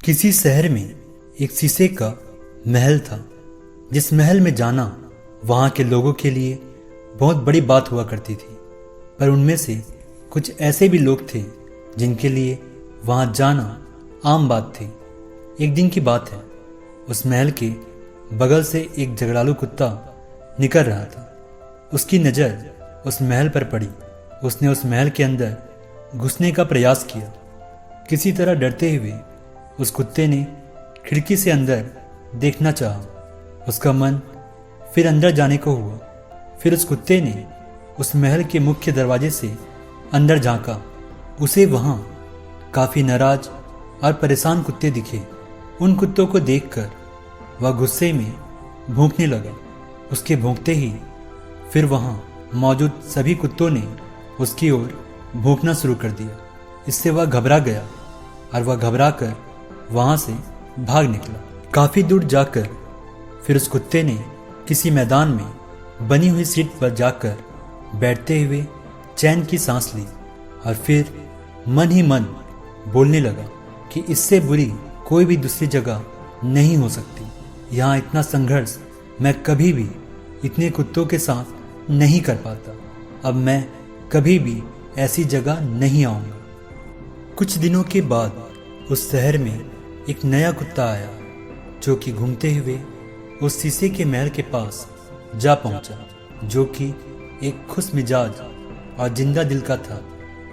किसी शहर में एक शीशे का महल था। जिस महल में जाना वहाँ के लोगों के लिए बहुत बड़ी बात हुआ करती थी, पर उनमें से कुछ ऐसे भी लोग थे जिनके लिए वहाँ जाना आम बात थी। एक दिन की बात है, उस महल के बगल से एक झगड़ालू कुत्ता निकल रहा था। उसकी नज़र उस महल पर पड़ी। उसने उस महल के अंदर घुसने का प्रयास किया। किसी तरह डरते हुए उस कुत्ते ने खिड़की से अंदर देखना चाहा। उसका मन फिर अंदर जाने को हुआ। फिर उस कुत्ते ने उस महल के मुख्य दरवाजे से अंदर झांका। उसे वहाँ काफ़ी नाराज और परेशान कुत्ते दिखे। उन कुत्तों को देखकर वह गुस्से में भौंकने लगा। उसके भौंकते ही फिर वहाँ मौजूद सभी कुत्तों ने उसकी ओर भौंकना शुरू कर दिया। इससे वह घबरा गया और वह घबरा कर वहाँ से भाग निकला। काफ़ी दूर जाकर फिर उस कुत्ते ने किसी मैदान में बनी हुई सीट पर जाकर बैठते हुए चैन की सांस ली और फिर मन ही मन बोलने लगा कि इससे बुरी कोई भी दूसरी जगह नहीं हो सकती। यहाँ इतना संघर्ष मैं कभी भी इतने कुत्तों के साथ नहीं कर पाता। अब मैं कभी भी ऐसी जगह नहीं आऊँगा। कुछ दिनों के बाद उस शहर में एक नया कुत्ता आया जो कि घूमते हुए उस शीशे के महल के पास जा पहुंचा, जो कि एक खुश मिजाज और जिंदा दिल का था।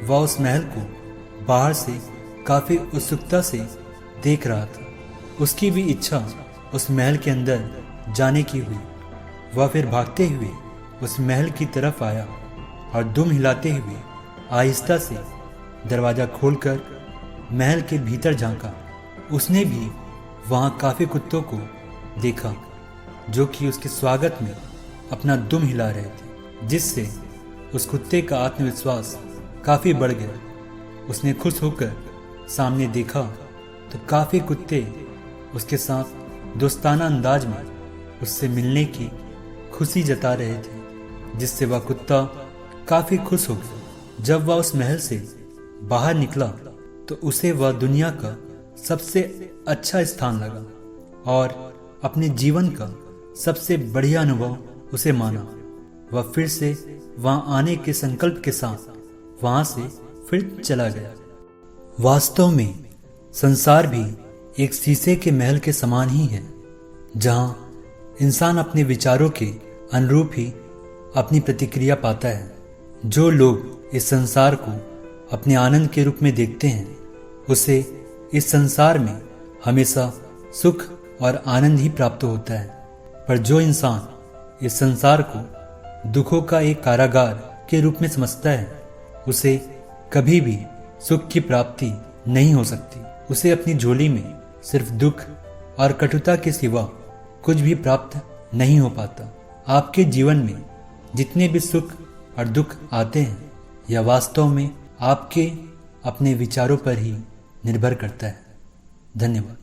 वह उस महल को बाहर से काफ़ी उत्सुकता से देख रहा था। उसकी भी इच्छा उस महल के अंदर जाने की हुई। वह फिर भागते हुए उस महल की तरफ आया और दुम हिलाते हुए आहिस्ता से दरवाज़ा खोलकर महल के भीतर झांका। उसने भी वहाँ काफ़ी कुत्तों को देखा जो कि उसके स्वागत में अपना दुम हिला रहे थे, जिससे उस कुत्ते का आत्मविश्वास काफ़ी बढ़ गया। उसने खुश होकर सामने देखा तो काफ़ी कुत्ते उसके साथ दोस्ताना अंदाज में उससे मिलने की खुशी जता रहे थे, जिससे वह कुत्ता काफ़ी खुश हो गया। जब वह उस महल से बाहर निकला तो उसे वह दुनिया का सबसे अच्छा स्थान लगा और अपने जीवन का सबसे बढ़िया अनुभव उसे माना। वह फिर से वहाँ आने के संकल्प के साथ वहाँ से फिर चला गया। वास्तव में संसार भी एक शीशे के महल के समान ही है, जहाँ इंसान अपने विचारों के अनुरूप ही अपनी प्रतिक्रिया पाता है। जो लोग इस संसार को अपने आनंद के रूप में देखते हैं, उसे इस संसार में हमेशा सुख और आनंद ही प्राप्त होता है। पर जो इंसान इस संसार को दुखों का एक कारागार के रूप में समझता है, उसे कभी भी सुख की प्राप्ति नहीं हो सकती। उसे अपनी झोली में सिर्फ दुख और कटुता के सिवा कुछ भी प्राप्त नहीं हो पाता। आपके जीवन में जितने भी सुख और दुख आते हैं, यह वास्तव में आपके अपने विचारों पर ही निर्भर करता है। धन्यवाद।